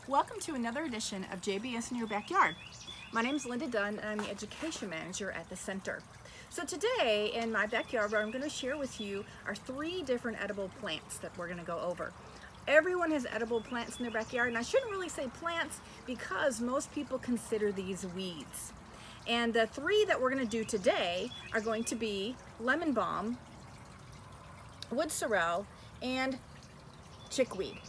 Welcome to another edition of JBS in Your Backyard. My name is Linda Dunn and I'm the Education Manager at the Center. So today in my backyard, what I'm going to share with you are 3 different edible plants that we're going to go over. Everyone has edible plants in their backyard, and I shouldn't really say plants because most people consider these weeds. And the 3 that we're going to do today are going to be lemon balm, wood sorrel, and chickweed.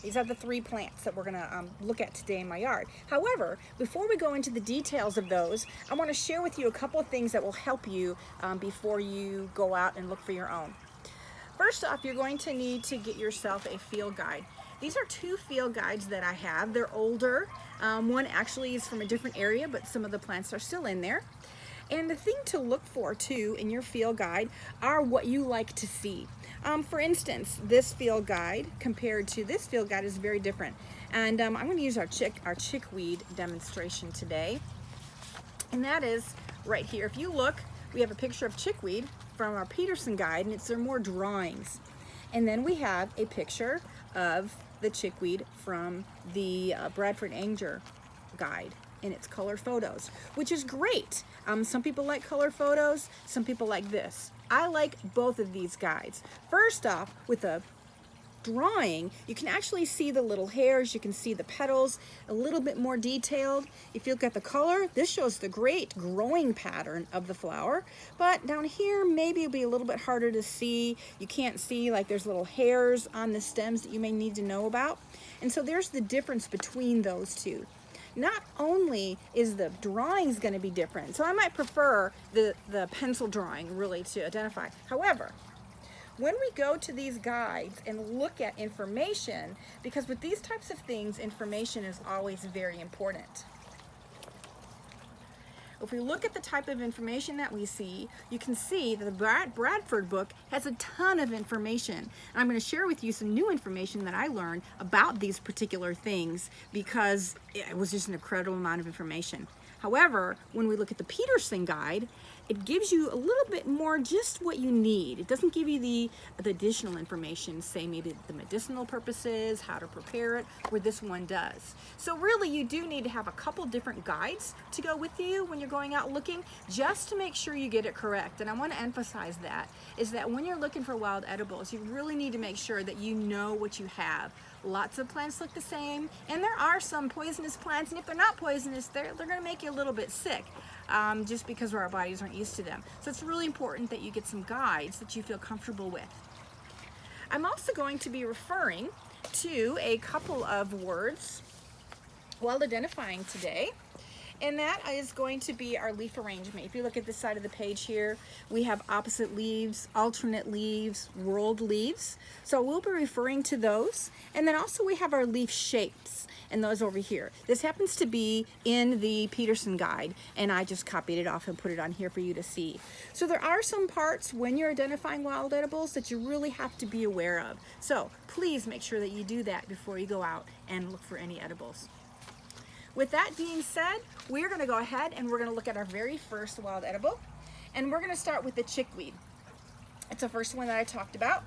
These are the 3 plants that we're going to look at today in my yard. However, before we go into the details of those, I want to share with you a couple of things that will help you before you go out and look for your own. First off, you're going to need to get yourself a field guide. These are 2 field guides that I have. They're older. One actually is from a different area, but some of the plants are still in there. And the thing to look for too in your field guide are what you like to see. For instance, this field guide compared to this field guide is very different. And I'm going to use our chickweed demonstration today. And that is right here. If you look, we have a picture of chickweed from our Peterson guide, and there are more drawings. And then we have a picture of the chickweed from the Bradford Anger guide, and it's color photos, which is great. Some people like color photos, some people like this. I like both of these guides. First off, with a drawing, you can actually see the little hairs, you can see the petals a little bit more detailed. If you look at the color, this shows the great growing pattern of the flower, but down here maybe it'll be a little bit harder to see. You can't see, like, there's little hairs on the stems that you may need to know about. And so there's the difference between those 2. Not only is the drawings going to be different, so I might prefer the pencil drawing really to identify. However, when we go to these guides and look at information, because with these types of things, information is always very important. If we look at the type of information that we see, you can see that the Bradford book has a ton of information. And I'm going to share with you some new information that I learned about these particular things because it was just an incredible amount of information. However, when we look at the Peterson guide, it gives you a little bit more just what you need. It doesn't give you the additional information, say maybe the medicinal purposes, how to prepare it, where this one does. So really you do need to have a couple different guides to go with you when you're going out looking, just to make sure you get it correct. And I want to emphasize that, is that when you're looking for wild edibles, you really need to make sure that you know what you have. Lots of plants look the same, and there are some poisonous plants, and if they're not poisonous, they're going to make you a little bit sick, just because our bodies aren't used to them. So it's really important that you get some guides that you feel comfortable with. I'm also going to be referring to a couple of words while identifying today, and that is going to be our leaf arrangement. If you look at this side of the page here, we have opposite leaves, alternate leaves, whorled leaves. So we'll be referring to those. And then also we have our leaf shapes, and those over here. This happens to be in the Peterson guide, and I just copied it off and put it on here for you to see. So there are some parts when you're identifying wild edibles that you really have to be aware of. So please make sure that you do that before you go out and look for any edibles. With that being said, we're going to go ahead and we're going to look at our very first wild edible, and we're going to start with the chickweed. It's the first one that I talked about.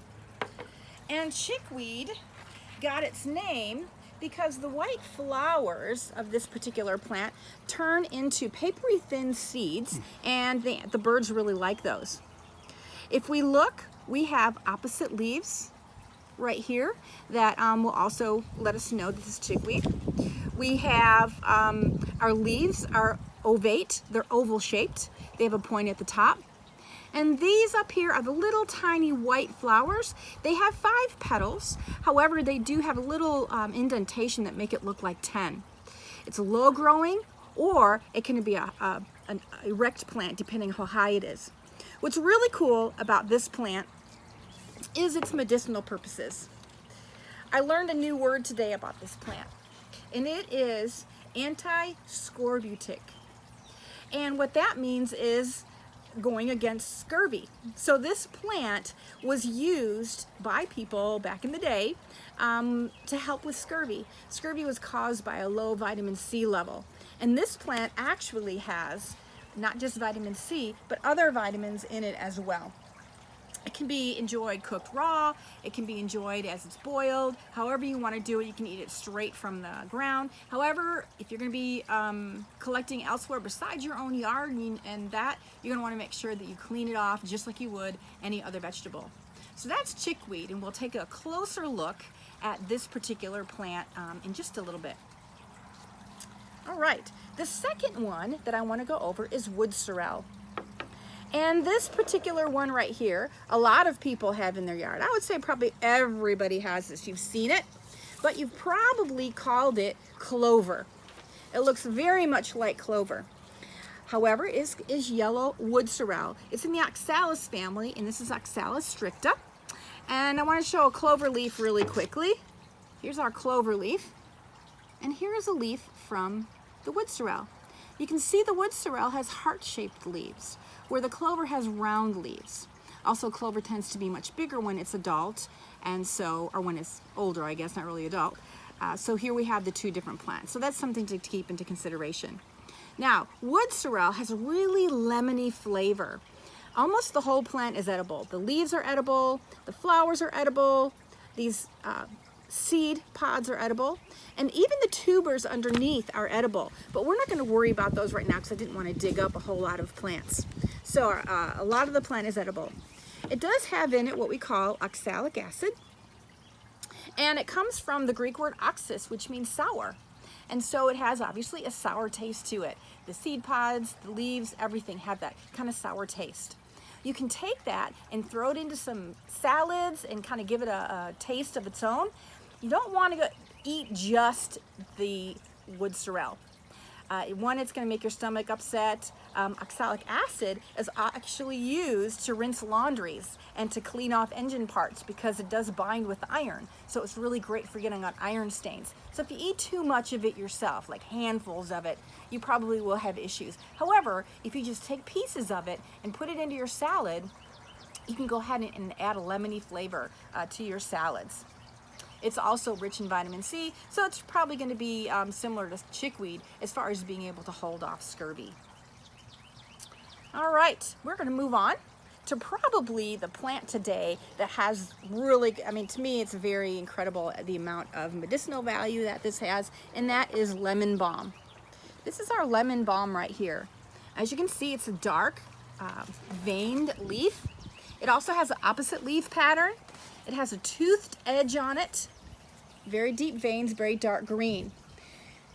And chickweed got its name because the white flowers of this particular plant turn into papery thin seeds, and the birds really like those. If we look, we have opposite leaves right here that will also let us know this is chickweed. We have our leaves are ovate, they're oval shaped, they have a point at the top. And these up here are the little tiny white flowers. They have 5 petals, however they do have a little indentation that make it look like 10. It's low growing, or it can be an erect plant depending how high it is. What's really cool about this plant is its medicinal purposes. I learned a new word today about this plant, and it is anti-scorbutic. And what that means is going against scurvy. So this plant was used by people back in the day to help with scurvy. Scurvy was caused by a low vitamin C level. And this plant actually has not just vitamin C, but other vitamins in it as well. It can be enjoyed cooked raw, it can be enjoyed as it's boiled, however you want to do it. You can eat it straight from the ground. However, if you're going to be collecting elsewhere besides your own yard and that, you're going to want to make sure that you clean it off just like you would any other vegetable. So that's chickweed, and we'll take a closer look at this particular plant in just a little bit. All right, the second one that I want to go over is wood sorrel. And this particular one right here, a lot of people have in their yard. I would say probably everybody has this. You've seen it, but you've probably called it clover. It looks very much like clover. However, it is yellow wood sorrel. It's in the Oxalis family, and this is Oxalis stricta. And I want to show a clover leaf really quickly. Here's our clover leaf, and here's a leaf from the wood sorrel. You can see the wood sorrel has heart-shaped leaves, where the clover has round leaves. Also, clover tends to be much bigger when it's adult, and so, or when it's older, I guess, not really adult. So here we have the two different plants. So that's something to keep into consideration. Now, wood sorrel has a really lemony flavor. Almost the whole plant is edible. The leaves are edible, the flowers are edible, these seed pods are edible, and even the tubers underneath are edible. But we're not going to worry about those right now because I didn't want to dig up a whole lot of plants. So a lot of the plant is edible. It does have in it what we call oxalic acid, and it comes from the Greek word oxys, which means sour. And so it has obviously a sour taste to it. The seed pods, the leaves, everything have that kind of sour taste. You can take that and throw it into some salads and kind of give it a taste of its own. You don't want to eat just the wood sorrel. One, it's going to make your stomach upset. Oxalic acid is actually used to rinse laundries and to clean off engine parts because it does bind with iron. So it's really great for getting on iron stains. So if you eat too much of it yourself, like handfuls of it, you probably will have issues. However, if you just take pieces of it and put it into your salad, you can go ahead and add a lemony flavor to your salads. It's also rich in vitamin C, so it's probably going to be similar to chickweed as far as being able to hold off scurvy. All right, we're going to move on to probably the plant today that has really, I mean, to me, it's very incredible the amount of medicinal value that this has, and that is lemon balm. This is our lemon balm right here. As you can see, it's a dark, veined leaf. It also has an opposite leaf pattern. It has a toothed edge on it, very deep veins, very dark green.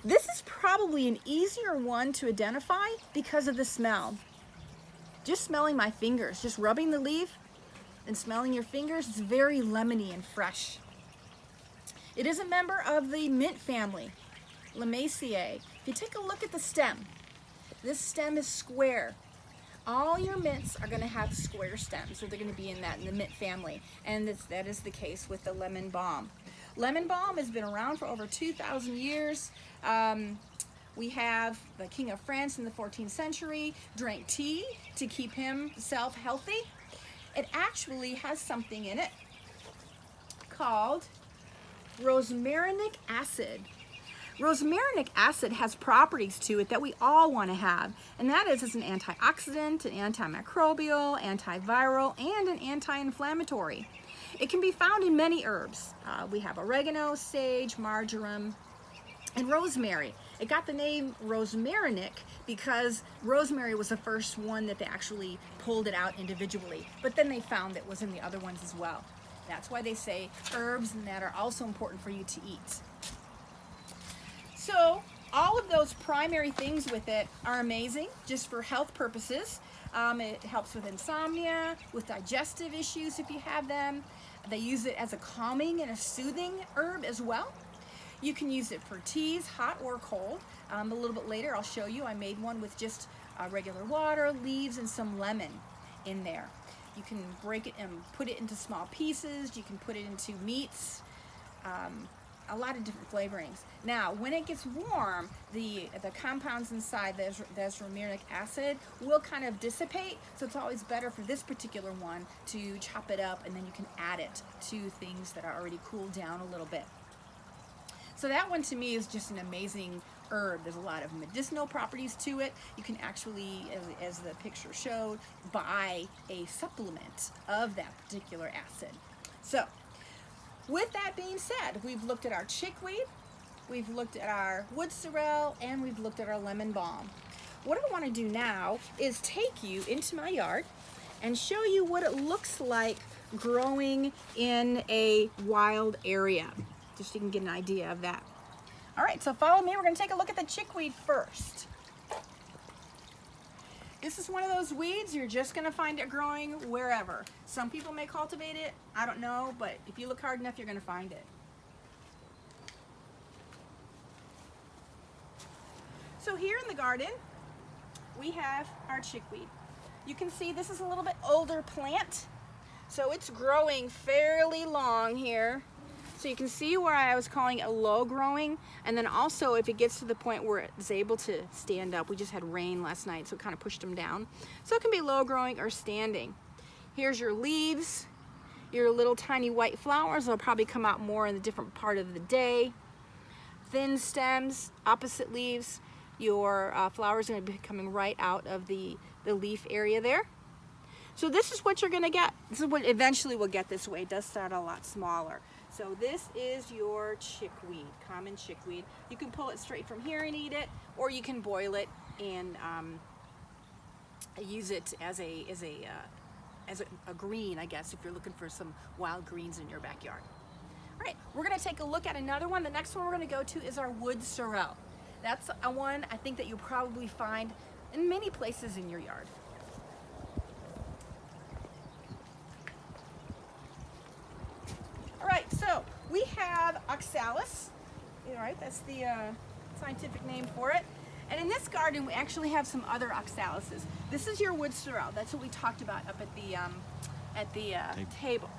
This is probably an easier one to identify because of the smell. Just smelling my fingers, just rubbing the leaf and smelling your fingers, it's very lemony and fresh. It is a member of the mint family, Lamiaceae. If you take a look at the stem, this stem is square. All your mints are going to have square stems, so they're going to be in the mint family, and that is the case with the lemon balm. Lemon balm has been around for over 2,000 years. We have the King of France in the 14th century drank tea to keep himself healthy. It actually has something in it called rosmarinic acid. Rosmarinic acid has properties to it that we all want to have, and that is it's an antioxidant, an antimicrobial, antiviral, and an anti-inflammatory. It can be found in many herbs. We have oregano, sage, marjoram, and rosemary. It got the name rosmarinic because rosemary was the first one that they actually pulled it out individually, but then they found it was in the other ones as well. That's why they say herbs and that are also important for you to eat. So all of those primary things with it are amazing just for health purposes. It helps with insomnia, with digestive issues if you have them. They use it as a calming and a soothing herb as well. You can use it for teas, hot or cold. A little bit later I'll show you. I made one with just regular water, leaves, and some lemon in there. You can break it and put it into small pieces. You can put it into meats. A lot of different flavorings. Now, when it gets warm, the compounds inside the rosmarinic acid will kind of dissipate, so it's always better for this particular one to chop it up and then you can add it to things that are already cooled down a little bit. So that one to me is just an amazing herb. There's a lot of medicinal properties to it. You can actually, as the picture showed, buy a supplement of that particular acid. So, with that being said, we've looked at our chickweed, we've looked at our wood sorrel, and we've looked at our lemon balm. What I want to do now is take you into my yard and show you what it looks like growing in a wild area, just so you can get an idea of that. All right, so follow me. We're going to take a look at the chickweed first. This is one of those weeds, you're just going to find it growing wherever. Some people may cultivate it, I don't know, but if you look hard enough, you're going to find it. So here in the garden, we have our chickweed. You can see this is a little bit older plant, so it's growing fairly long here. So you can see where I was calling it low growing, and then also if it gets to the point where it's able to stand up, we just had rain last night, so it kind of pushed them down. So it can be low growing or standing. Here's your leaves, your little tiny white flowers. They'll probably come out more in the different part of the day. Thin stems, opposite leaves. Your flowers are going to be coming right out of the leaf area there. So this is what you're going to get. This is what eventually we'll get this way. It does start a lot smaller. So this is your chickweed, common chickweed. You can pull it straight from here and eat it, or you can boil it and use it as a green, I guess, if you're looking for some wild greens in your backyard. All right, we're going to take a look at another one. The next one we're going to go to is our wood sorrel. That's a one I think that you'll probably find in many places in your yard. All right, so we have Oxalis. All right, that's the scientific name for it. And in this garden, we actually have some other oxalises. This is your wood sorrel. That's what we talked about up at the table.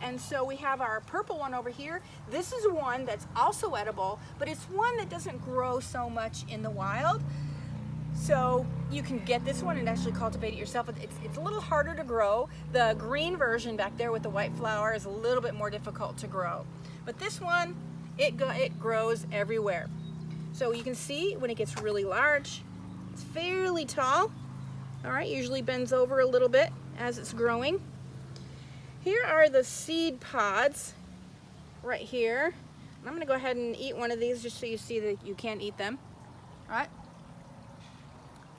And so we have our purple one over here. This is one that's also edible, but it's one that doesn't grow so much in the wild. So you can get this one and actually cultivate it yourself. It's a little harder to grow. The green version back there with the white flower is a little bit more difficult to grow. But this one, it grows everywhere. So you can see when it gets really large, it's fairly tall. All right, usually bends over a little bit as it's growing. Here are the seed pods right here. And I'm going to go ahead and eat one of these just so you see that you can eat them. All right.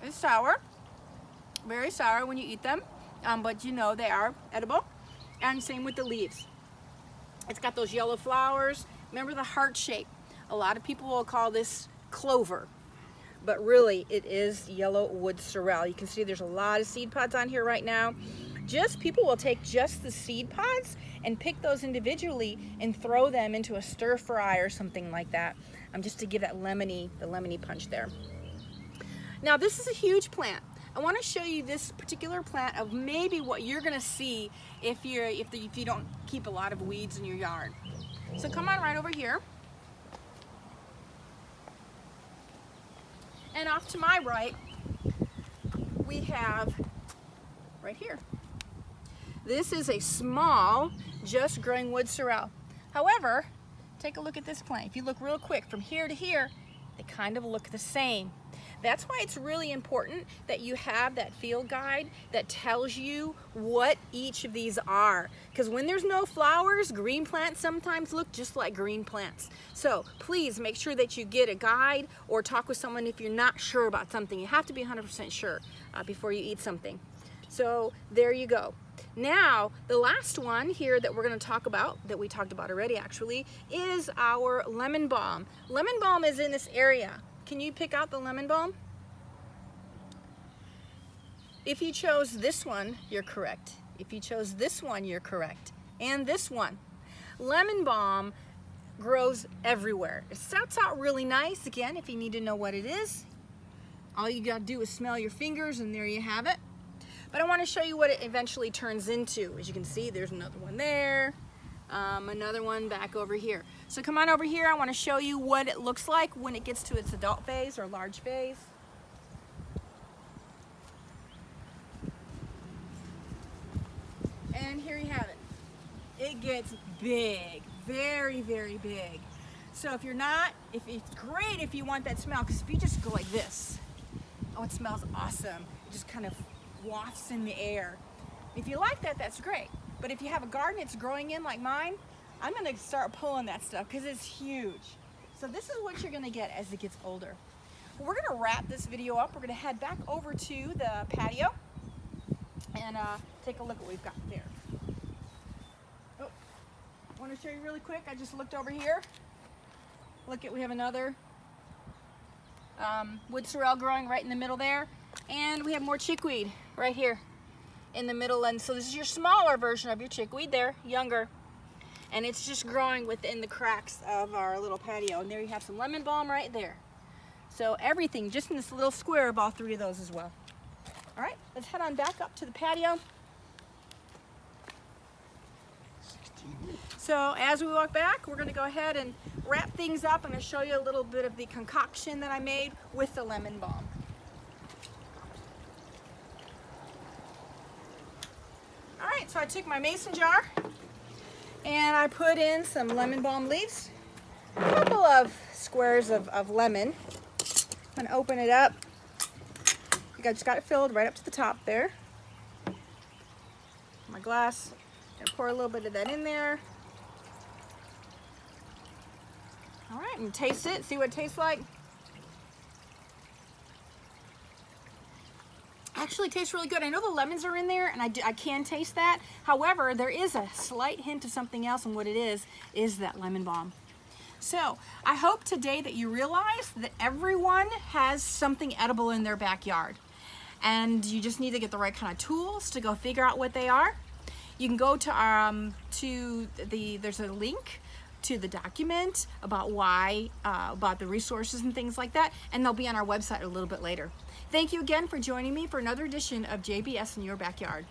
It's sour, very sour when you eat them, but you know they are edible. And same with the leaves. It's got those yellow flowers. Remember the heart shape. A lot of people will call this clover, but really it is yellow wood sorrel. You can see there's a lot of seed pods on here right now. People will take just the seed pods and pick those individually and throw them into a stir fry or something like that, just to give that the lemony punch there. Now this is a huge plant. I want to show you this particular plant of maybe what you're going to see if you don't keep a lot of weeds in your yard. So come on right over here. And off to my right, we have right here. This is a small, just growing wood sorrel. However, take a look at this plant. If you look real quick from here to here, they kind of look the same. That's why it's really important that you have that field guide that tells you what each of these are. Because when there's no flowers, green plants sometimes look just like green plants. So please make sure that you get a guide or talk with someone if you're not sure about something. You have to be 100% sure before you eat something. So there you go. Now, the last one here that we're going to talk about, that we talked about already actually, is our lemon balm. Lemon balm is in this area. Can you pick out the lemon balm? If you chose this one, you're correct. If you chose this one, you're correct. And this one. Lemon balm grows everywhere. It starts out really nice. Again, if you need to know what it is, all you got to do is smell your fingers and there you have it. But I want to show you what it eventually turns into. As you can see, there's another one there, another one back over here. So come on over here. I want to show you what it looks like when it gets to its adult phase or large phase. And here you have it. It gets big, very, very big. So if you're not, if it's great if you want that smell, because if you just go like this, oh, it smells awesome. It just kind of wafts in the air. If you like that, that's great. But if you have a garden it's growing in like mine, I'm gonna start pulling that stuff because it's huge. So this is what you're gonna get as it gets older. Well, we're gonna wrap this video up. We're gonna head back over to the patio and take a look at what we've got there. Oh, I want to show you really quick. I just looked over here. Look at, we have another wood sorrel growing right in the middle there, and we have more chickweed right here in the middle. And so this is your smaller version of your chickweed there, younger, and it's just growing within the cracks of our little patio. And there you have some lemon balm right there. So everything just in this little square of all three of those as well. All right, let's head on back up to the patio. So as we walk back, we're going to go ahead and wrap things up. I'm going to show you a little bit of the concoction that I made with the lemon balm. All right, so I took my mason jar and I put in some lemon balm leaves, a couple of squares of lemon. I'm going to open it up. I just got it filled right up to the top there. My glass, I'm going to pour a little bit of that in there. All right, and taste it, see what it tastes like. Actually, it tastes really good. I know the lemons are in there, and I can taste that. However, there is a slight hint of something else, and what it is that lemon balm. So, I hope today that you realize that everyone has something edible in their backyard, and you just need to get the right kind of tools to go figure out what they are. You can go to there's a link to the document about about the resources and things like that, and they'll be on our website a little bit later. Thank you again for joining me for another edition of JBS in Your Backyard.